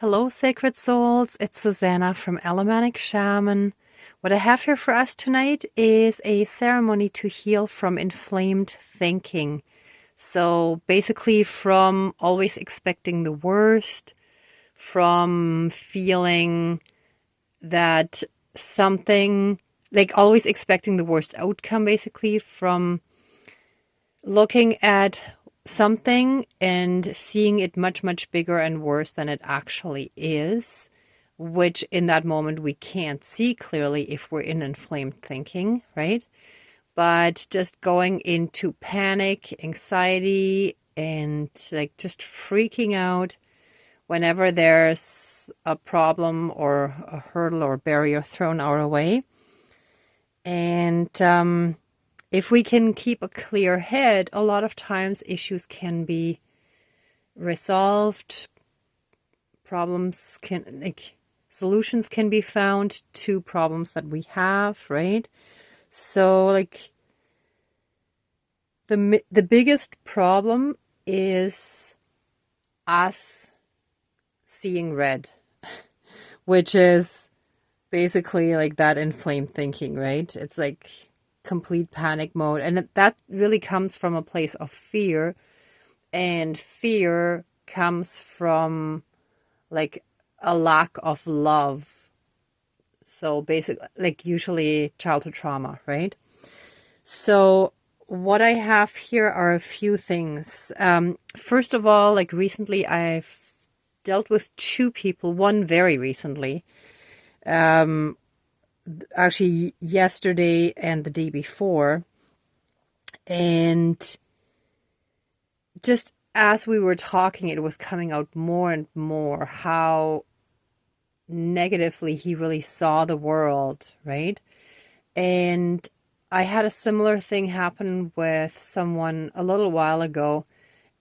Hello, sacred souls. It's Susanna from Alamanic Shaman. What I have here for us tonight is a ceremony to heal from inflamed thinking. So basically, from always expecting the worst, from feeling that something, like always expecting the worst outcome, basically, from looking at something and seeing it much, much bigger and worse than it actually is, which in that moment we can't see clearly if we're in inflamed thinking, right? But just going into panic, anxiety, and like just freaking out whenever there's a problem or a hurdle or barrier thrown our way. And if we can keep a clear head, a lot of times issues can be resolved, solutions can be found to problems that we have, right? So like the biggest problem is us seeing red, which is basically like that inflamed thinking, right? It's like complete panic mode, and that really comes from a place of fear, and fear comes from like a lack of love. So basically, like usually childhood trauma, right? So what I have here are a few things. First of all, like recently I've dealt with two people, one very recently, actually yesterday and the day before. And just as we were talking, it was coming out more and more how negatively he really saw the world, right? And I had a similar thing happen with someone a little while ago.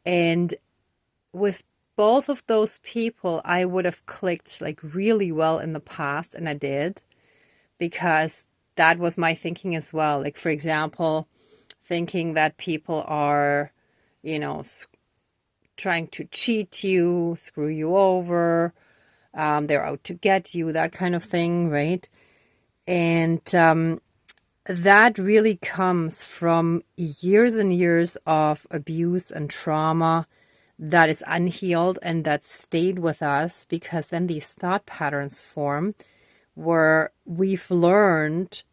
And with both of those people, I would have clicked like really well in the past, and I did, because that was my thinking as well. Like, for example, thinking that people are, you know, trying to cheat you, screw you over, they're out to get you, that kind of thing, right? And that really comes from years and years of abuse and trauma that is unhealed and that stayed with us, because then these thought patterns form where we've learned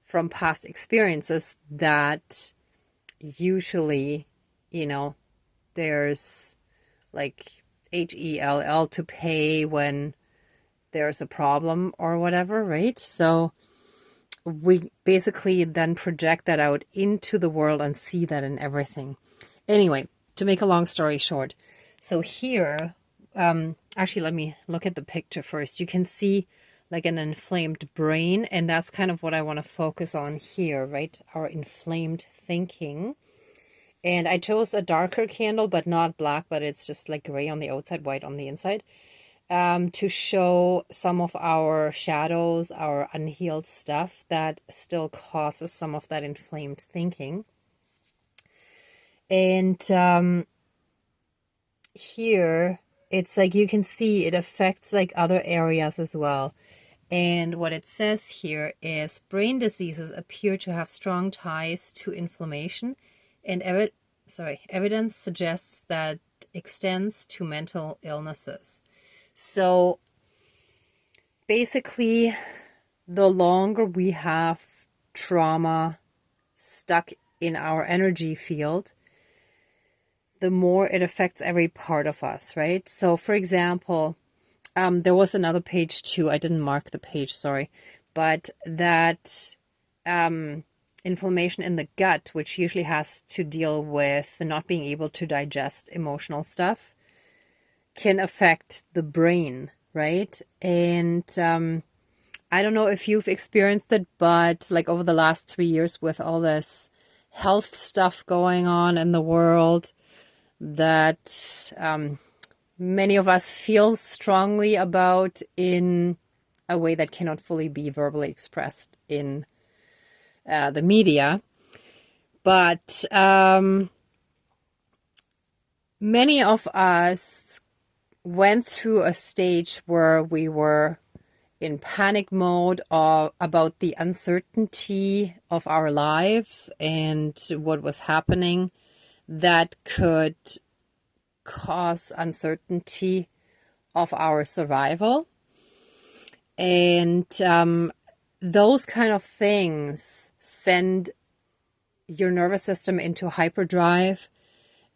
from past experiences that usually, there's like HELL to pay when there's a problem or whatever, right? So we basically then project that out into the world and see that in everything. Anyway, to make a long story short, so here, actually, let me look at the picture first. You can see like an inflamed brain, and that's kind of what I want to focus on here, right? Our inflamed thinking. And I chose a darker candle, but not black, but it's just like gray on the outside, white on the inside, to show some of our shadows, our unhealed stuff that still causes some of that inflamed thinking. And here, it's like you can see it affects like other areas as well. And what it says here is brain diseases appear to have strong ties to inflammation, and evidence suggests that extends to mental illnesses. So basically, the longer we have trauma stuck in our energy field, the more it affects every part of us, right? So for example, there was another page too. I didn't mark the page, sorry. But that inflammation in the gut, which usually has to deal with not being able to digest emotional stuff, can affect the brain, right? And I don't know if you've experienced it, but like over the last 3 years with all this health stuff going on in the world, that many of us feel strongly about in a way that cannot fully be verbally expressed in the media. But many of us went through a stage where we were in panic mode about the uncertainty of our lives and what was happening that could cause uncertainty of our survival. And those kind of things send your nervous system into hyperdrive,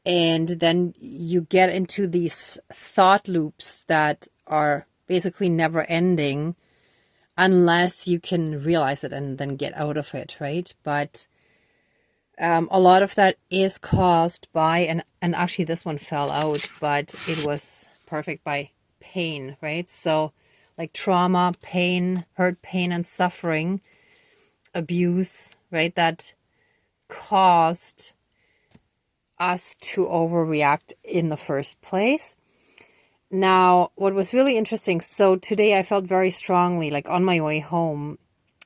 and then you get into these thought loops that are basically never ending unless you can realize it and then get out of it, right? But a lot of that is caused by, and actually this one fell out, but it was perfect, by pain, right? So like trauma, pain, hurt, pain, and suffering, abuse, right? That caused us to overreact in the first place. Now, what was really interesting, so today I felt very strongly, like on my way home,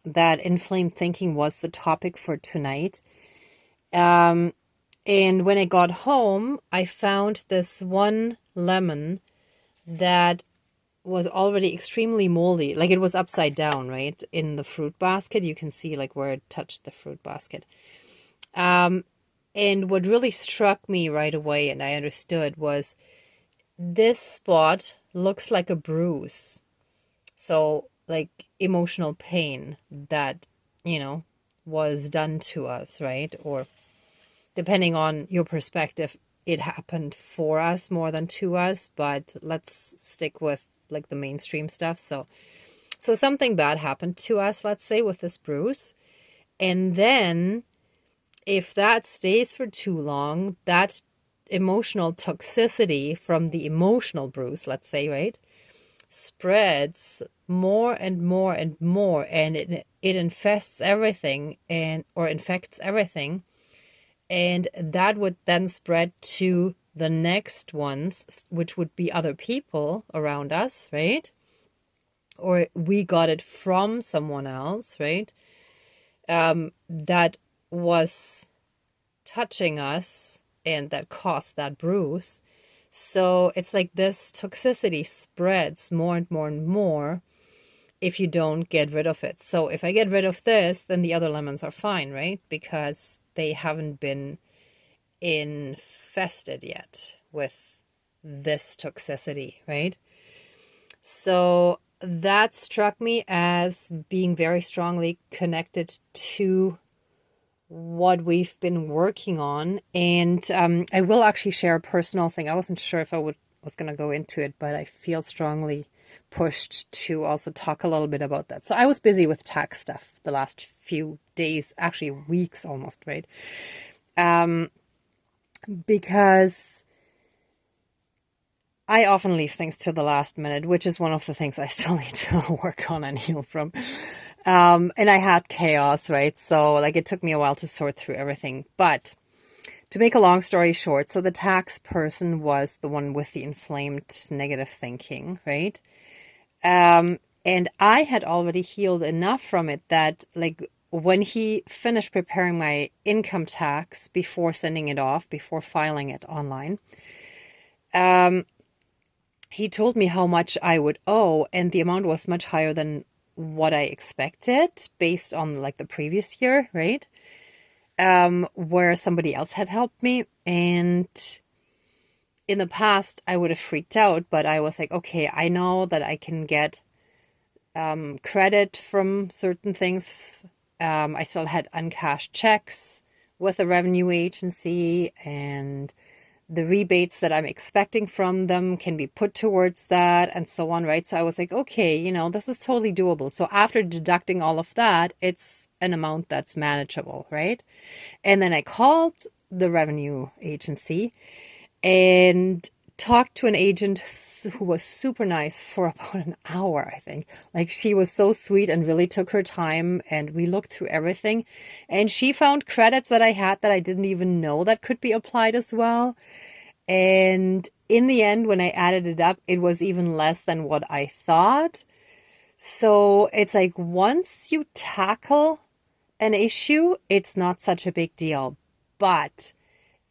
that inflamed thinking was the topic for tonight. And when I got home, I found this one lemon that was already extremely moldy. Like it was upside down, right? In the fruit basket. You can see like where it touched the fruit basket. And what really struck me right away, and I understood, was this spot looks like a bruise. So like emotional pain that, was done to us, right? Or depending on your perspective, it happened for us more than to us, but let's stick with like the mainstream stuff. So something bad happened to us, let's say, with this bruise. And then if that stays for too long, that emotional toxicity from the emotional bruise, let's say, right, spreads more and more and more, and it infests everything or infects everything. And that would then spread to the next ones, which would be other people around us, right? Or we got it from someone else, right? That was touching us and that caused that bruise. So it's like this toxicity spreads more and more and more if you don't get rid of it. So if I get rid of this, then the other lemons are fine, right? Because they haven't been infested yet with this toxicity, right? So that struck me as being very strongly connected to what we've been working on. And I will actually share a personal thing. I wasn't sure if I was going to go into it, but I feel strongly pushed to also talk a little bit about that. So I was busy with tax stuff the last few days, actually weeks almost, right? Because I often leave things to the last minute, which is one of the things I still need to work on and heal from. And I had chaos, right? So like it took me a while to sort through everything. But to make a long story short, so the tax person was the one with the inflamed negative thinking, right? And I had already healed enough from it that like when he finished preparing my income tax before sending it off, before filing it online, he told me how much I would owe, and the amount was much higher than what I expected based on like the previous year, right? Where somebody else had helped me. And in the past, I would have freaked out, but I was like, okay, I know that I can get credit from certain things. I still had uncashed checks with the revenue agency, and the rebates that I'm expecting from them can be put towards that and so on, right? So I was like, okay, this is totally doable. So after deducting all of that, it's an amount that's manageable, right? And then I called the revenue agency and talked to an agent who was super nice for about an hour, I think. Like she was so sweet and really took her time, and we looked through everything, and she found credits that I had that I didn't even know that could be applied as well. And in the end, when I added it up, it was even less than what I thought. So it's like once you tackle an issue, it's not such a big deal. But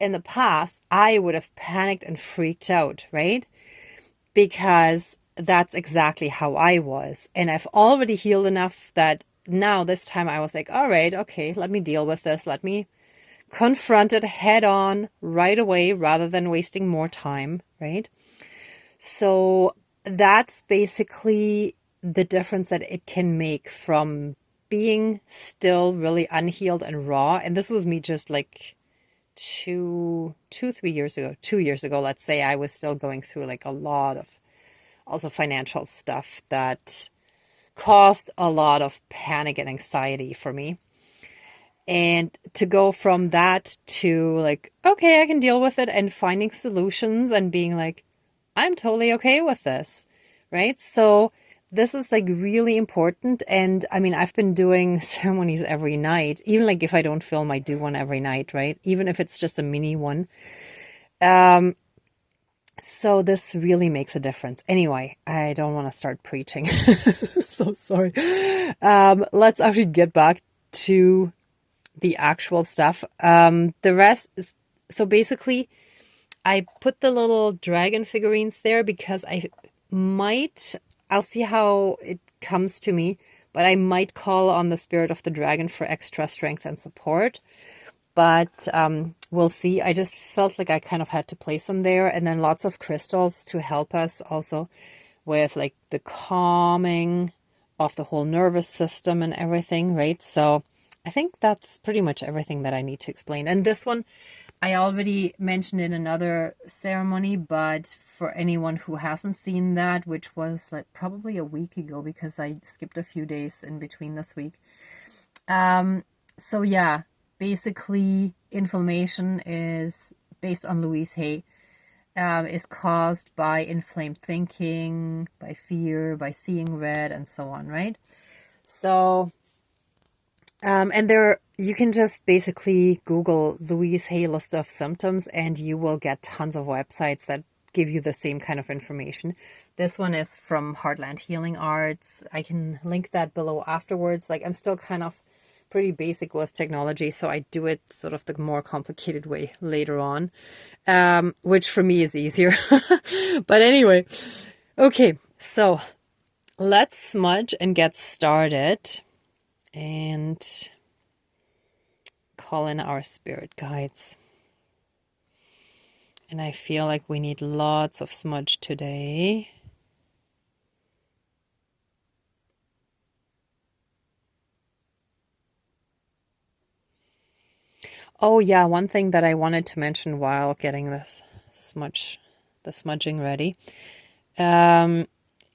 in the past, I would have panicked and freaked out, right? because that's exactly how I was. And I've already healed enough that now this time I was like, all right, okay, let me deal with this. Let me confront it head on right away rather than wasting more time, right? So that's basically the difference that it can make from being still really unhealed and raw. And this was me just like 3 years ago, 2 years ago, let's say. I was still going through like a lot of also financial stuff that caused a lot of panic and anxiety for me. And to go from that to like, okay, I can deal with it, and finding solutions and being like, I'm totally okay with this, right? So this is like really important. And I mean, I've been doing ceremonies every night, even like if I don't film, I do one every night, right? Even if it's just a mini one. So this really makes a difference. Anyway, I don't want to start preaching. So sorry. Let's actually get back to the actual stuff. The rest is, so basically I put the little dragon figurines there because I'll see how it comes to me, but I might call on the spirit of the dragon for extra strength and support. But we'll see. I just felt like I kind of had to place them there, and then lots of crystals to help us also with like the calming of the whole nervous system and everything, right? So I think that's pretty much everything that I need to explain. And this one, I already mentioned in another ceremony, but for anyone who hasn't seen that, which was like probably a week ago because I skipped a few days in between this week. So yeah, basically inflammation is based on Louise Hay, is caused by inflamed thinking, by fear, by seeing red, and so on, right? So, and there, you can just basically Google Louise Hay list of symptoms and you will get tons of websites that give you the same kind of information. This one is from Heartland Healing Arts. I can link that below afterwards. Like, I'm still kind of pretty basic with technology, so I do it sort of the more complicated way later on, which for me is easier. But anyway, okay, so let's smudge and get started and call in our spirit guides. And I feel like we need lots of smudge today. Oh yeah, one thing that I wanted to mention while getting this smudging ready,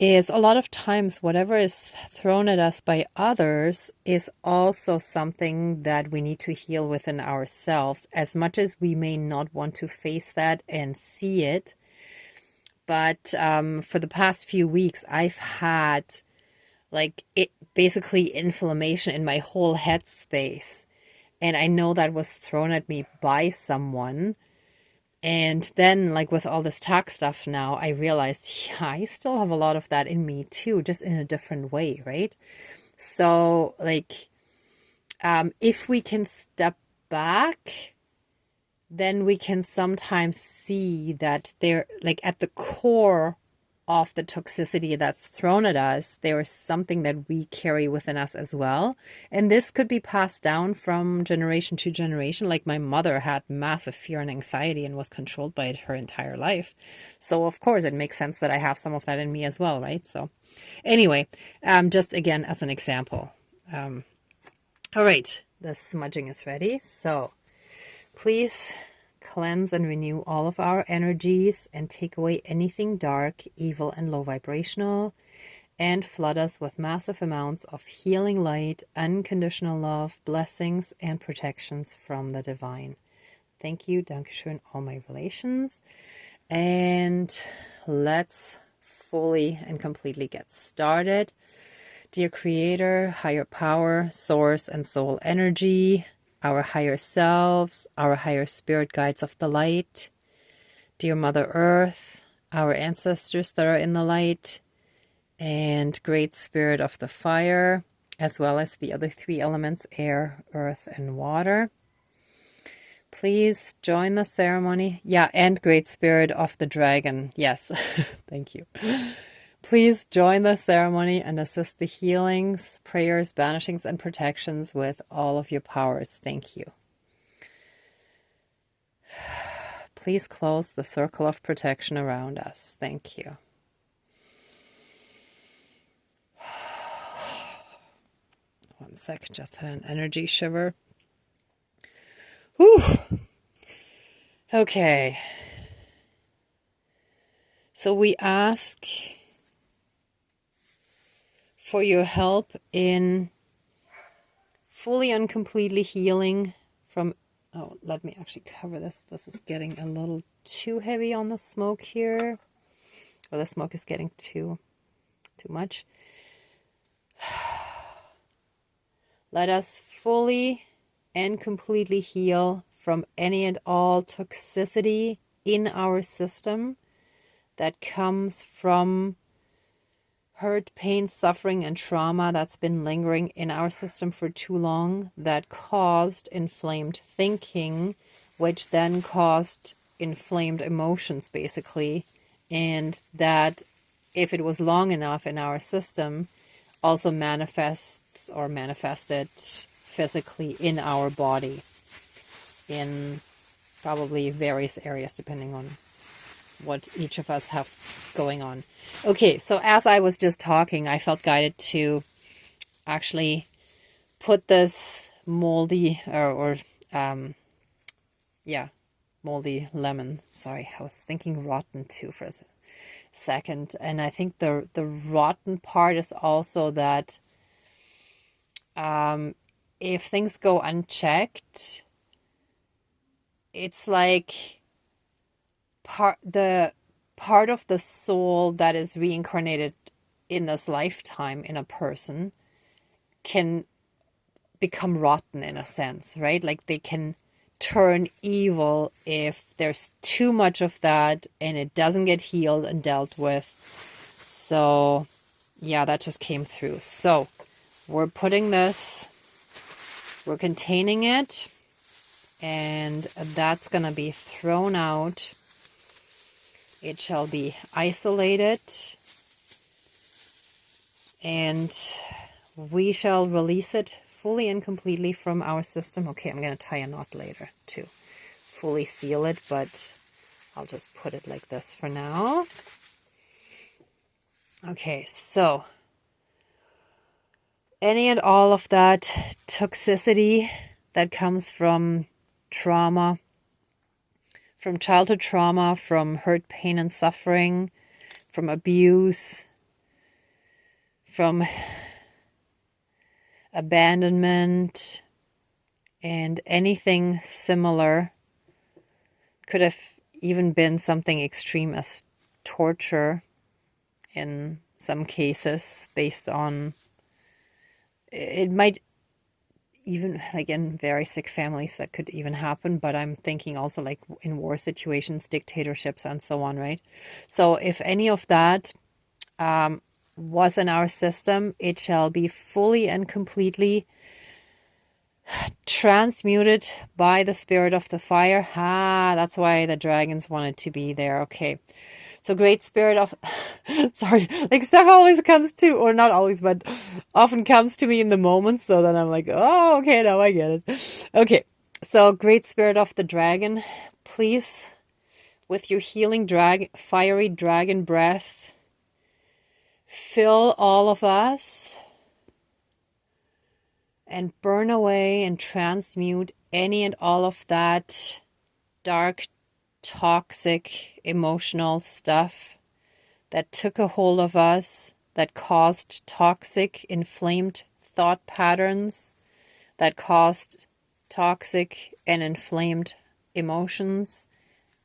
is a lot of times whatever is thrown at us by others is also something that we need to heal within ourselves, as much as we may not want to face that and see it. But for the past few weeks, I've had like it basically inflammation in my whole head space. And I know that was thrown at me by someone. And then, like with all this tax stuff now, I realized, yeah, I still have a lot of that in me too, just in a different way, right? So, like, if we can step back, then we can sometimes see that they're like at the core of the toxicity that's thrown at us, there is something that we carry within us as well. And this could be passed down from generation to generation. Like my mother had massive fear and anxiety and was controlled by it her entire life. So of course it makes sense that I have some of that in me as well, right? So anyway, just again as an example. All right, the smudging is ready. So please cleanse and renew all of our energies and take away anything dark, evil, and low vibrational, and flood us with massive amounts of healing light, unconditional love, blessings, and protections from the divine. Thank you, Dankeschön, all my relations. And let's fully and completely get started. Dear Creator, higher power, source, and soul energy, our higher selves, our higher spirit guides of the light, dear Mother Earth, our ancestors that are in the light, and Great Spirit of the fire, as well as the other three elements, air, earth, and water. Please join the ceremony. Yeah, and Great Spirit of the Dragon. Yes, thank you. Please join the ceremony and assist the healings, prayers, banishings, and protections with all of your powers. Thank you. Please close the circle of protection around us. Thank you. One second, just had an energy shiver. Whew. Okay. So we ask for your help in fully and completely healing from... Oh, let me actually cover this. This is getting a little too heavy on the smoke here. Or the smoke is getting too much. Let us fully and completely heal from any and all toxicity in our system that comes from hurt, pain, suffering, and trauma that's been lingering in our system for too long, that caused inflamed thinking, which then caused inflamed emotions, basically. And that, if it was long enough in our system, also manifests or manifested physically in our body in probably various areas, depending on what each of us have going on. Okay, so as I was just talking, I felt guided to actually put this moldy moldy lemon. Sorry, I was thinking rotten too for a second. And I think the rotten part is also that if things go unchecked, it's like the part of the soul that is reincarnated in this lifetime in a person can become rotten in a sense, right? Like they can turn evil if there's too much of that and it doesn't get healed and dealt with. So yeah, that just came through. So we're putting this, we're containing it, and that's going to be thrown out. It shall be isolated, and we shall release it fully and completely from our system. Okay, I'm going to tie a knot later to fully seal it, but I'll just put it like this for now. Okay, so any and all of that toxicity that comes from trauma, from childhood trauma, from hurt, pain, and suffering, from abuse, from abandonment, and anything similar. Could have even been something extreme as torture in some cases, based on, it might even, like in very sick families, that could even happen. But I'm thinking also like in war situations, dictatorships, and so on, right? So if any of that was in our system, it shall be fully and completely transmuted by the spirit of the fire. That's why the dragons wanted to be there. Okay. So great spirit of, sorry, like stuff always comes to, or not always, but often comes to me in the moment. So then I'm like, oh, okay, now I get it. Okay. So great spirit of the dragon, please, with your healing fiery dragon breath, fill all of us and burn away and transmute any and all of that dark, toxic, emotional stuff that took a hold of us, that caused toxic, inflamed thought patterns, that caused toxic and inflamed emotions,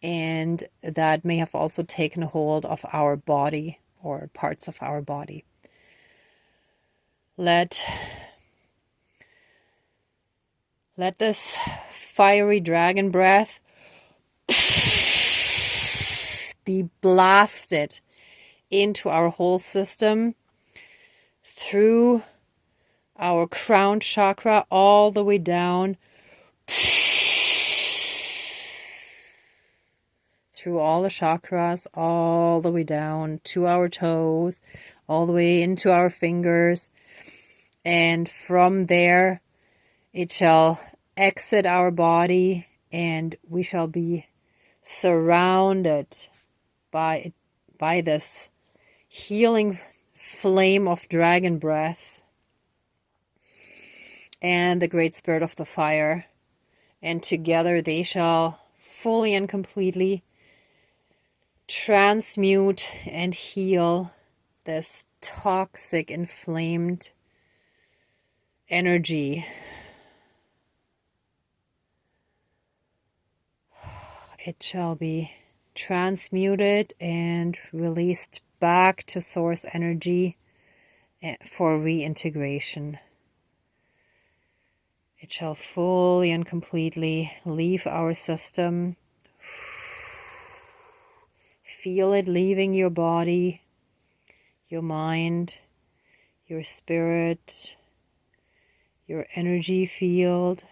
and that may have also taken hold of our body or parts of our body. Let this fiery dragon breath be blasted into our whole system, through our crown chakra, all the way down through all the chakras, all the way down to our toes, all the way into our fingers. And from there, it shall exit our body, and we shall be surrounded by this healing flame of dragon breath and the great spirit of the fire. And together they shall fully and completely transmute and heal this toxic, inflamed energy. It shall be transmuted and released back to source energy for reintegration. It shall fully and completely leave our system. Feel it leaving your body, your mind, your spirit, your energy field.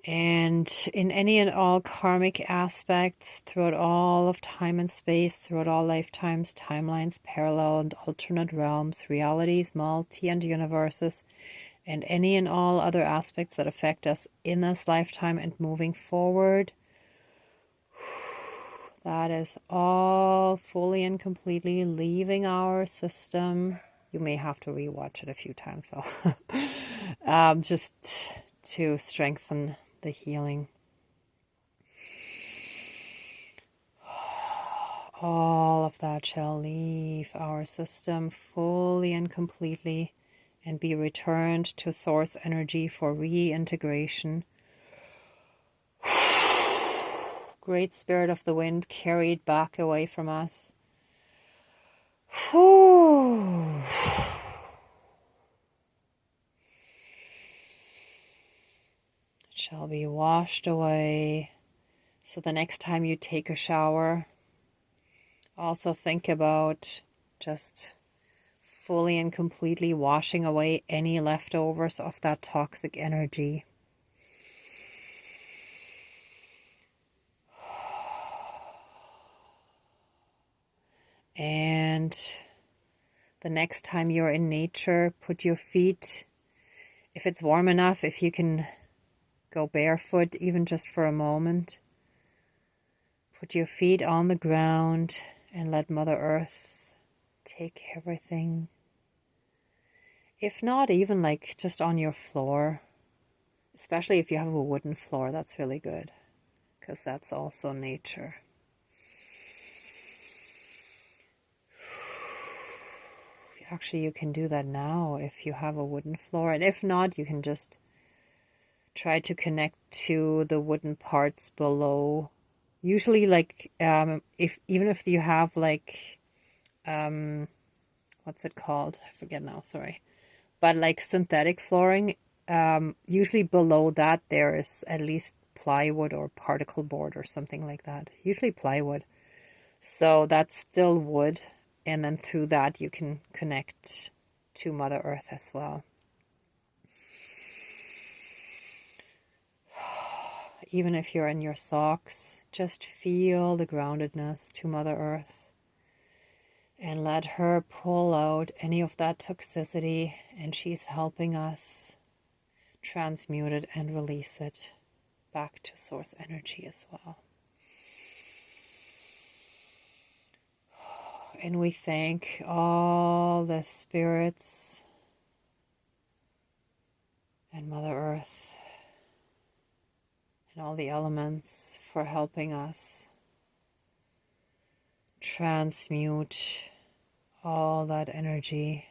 And in any and all karmic aspects, throughout all of time and space, throughout all lifetimes, timelines, parallel and alternate realms, realities, multi and universes, and any and all other aspects that affect us in this lifetime and moving forward, that is all fully and completely leaving our system. You may have to rewatch it a few times though, just to strengthen the healing. All of that shall leave our system fully and completely and be returned to source energy for reintegration. Great spirit of the wind, carried back away from us. Shall be washed away. So the next time you take a shower, also think about just fully and completely washing away any leftovers of that toxic energy. And the next time you're in nature, put your feet, if it's warm enough, if you can go barefoot even just for a moment, put your feet on the ground and let Mother Earth take everything. If not, even like just on your floor, especially if you have a wooden floor, that's really good because that's also nature. Actually, you can do that now if you have a wooden floor, and if not, you can just try to connect to the wooden parts below. Usually, like even if you have like what's it called? I forget now. Sorry, but like synthetic flooring. Usually below that there is at least plywood or particle board or something like that. Usually plywood. So that's still wood. And then through that you can connect to Mother Earth as well. Even if you're in your socks, just feel the groundedness to Mother Earth. And let her pull out any of that toxicity. And she's helping us transmute it and release it back to source energy as well. And we thank all the spirits and Mother Earth and all the elements for helping us transmute all that energy.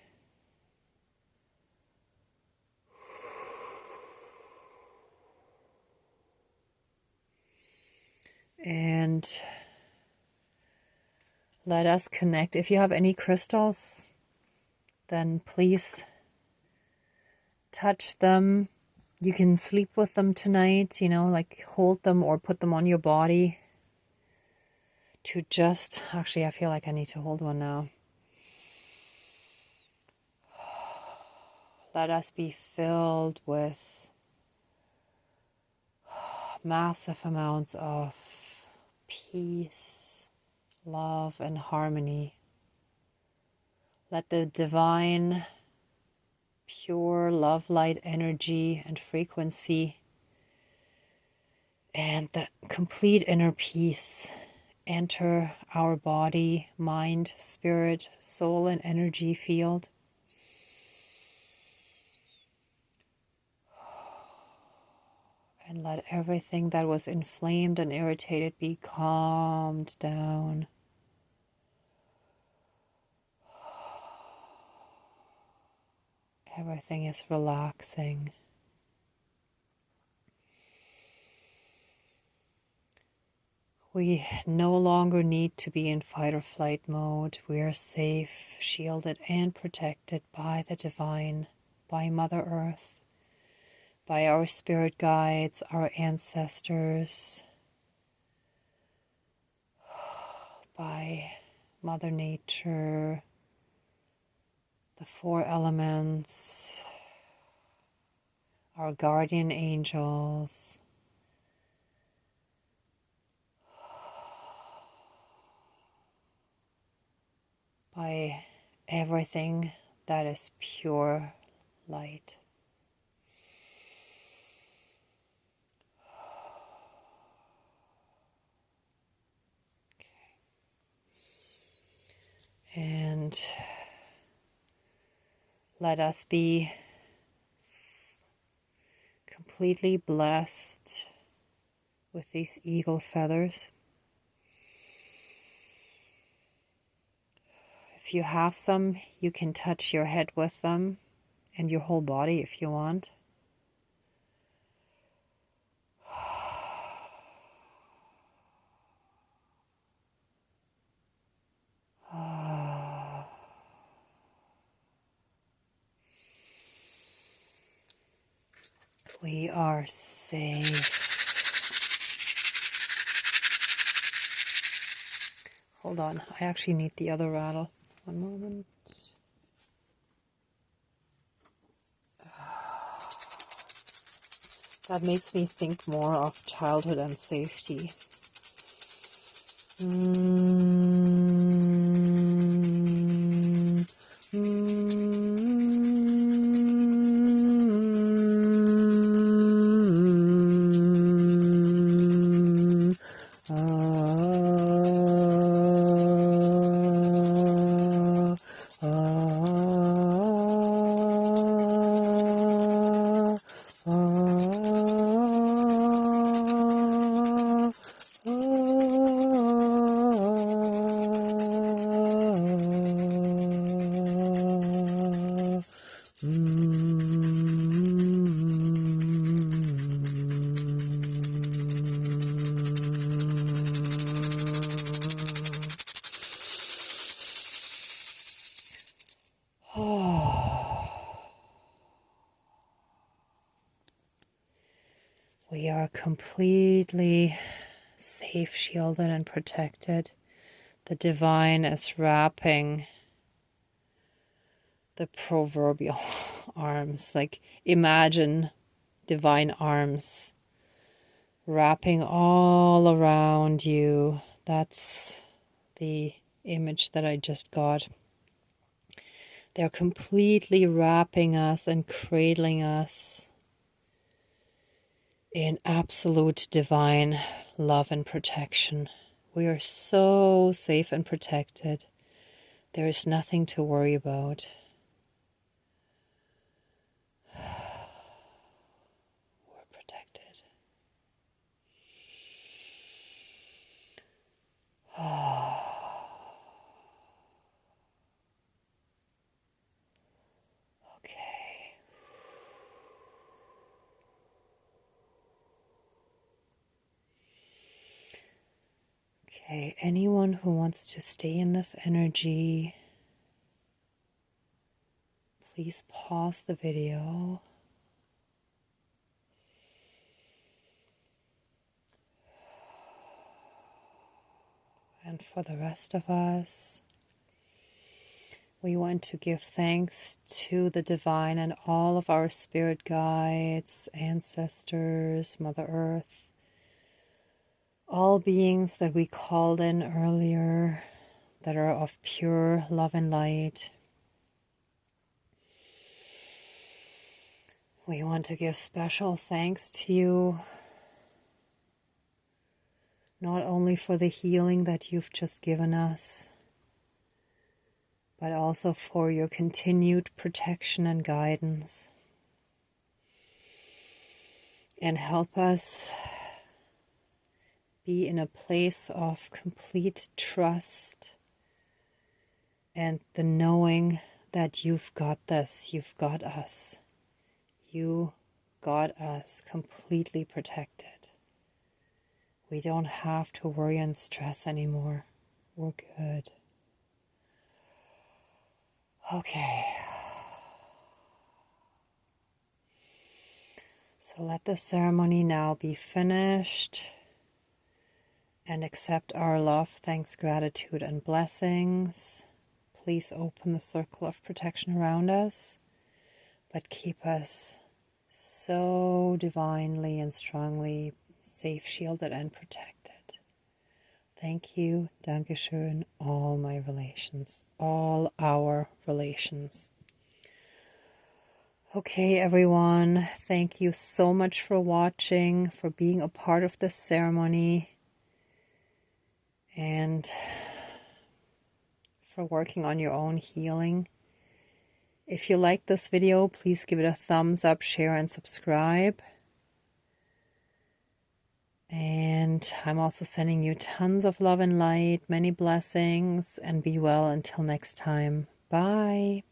And let us connect. If you have any crystals, then please touch them. You can sleep with them tonight, like hold them or put them on your body to just, actually I feel like I need to hold one now. Let us be filled with massive amounts of peace, love, and harmony. Let the divine, pure love light energy and frequency and the complete inner peace enter our body, mind, spirit, soul, and energy field. And let everything that was inflamed and irritated be calmed down. Everything is relaxing. We no longer need to be in fight or flight mode. We are safe, shielded, and protected by the divine, by Mother Earth, by our spirit guides, our ancestors, by Mother Nature, the four elements, our guardian angels, by everything that is pure light. And let us be completely blessed with these eagle feathers. If you have some, you can touch your head with them and your whole body if you want. We are safe. Hold on, I actually need the other rattle. One moment. That makes me think more of childhood and safety. We are completely safe, shielded, and protected. The divine is wrapping the proverbial arms. Like, imagine divine arms wrapping all around you. That's the image that I just got. They're completely wrapping us and cradling us in absolute divine love and protection. We are so safe and protected. There is nothing to worry about. We're protected. Okay. Okay, anyone who wants to stay in this energy, please pause the video. And for the rest of us, we want to give thanks to the divine and all of our spirit guides, ancestors, Mother Earth, all beings that we called in earlier that are of pure love and light. We want to give special thanks to you, not only for the healing that you've just given us, but also for your continued protection and guidance. And help us be in a place of complete trust and the knowing that you've got this, you've got us. You got us completely protected. We don't have to worry and stress anymore. We're good. Okay. So let the ceremony now be finished, and accept our love, thanks, gratitude, and blessings. Please open the circle of protection around us, but keep us so divinely and strongly safe, shielded, and protected. Thank you, Dankeschön, all my relations, all our relations. Okay, everyone, thank you so much for watching, for being a part of this ceremony, and for working on your own healing. If you like this video, please give it a thumbs up, share, and subscribe. And I'm also sending you tons of love and light, many blessings, and be well until next time. Bye.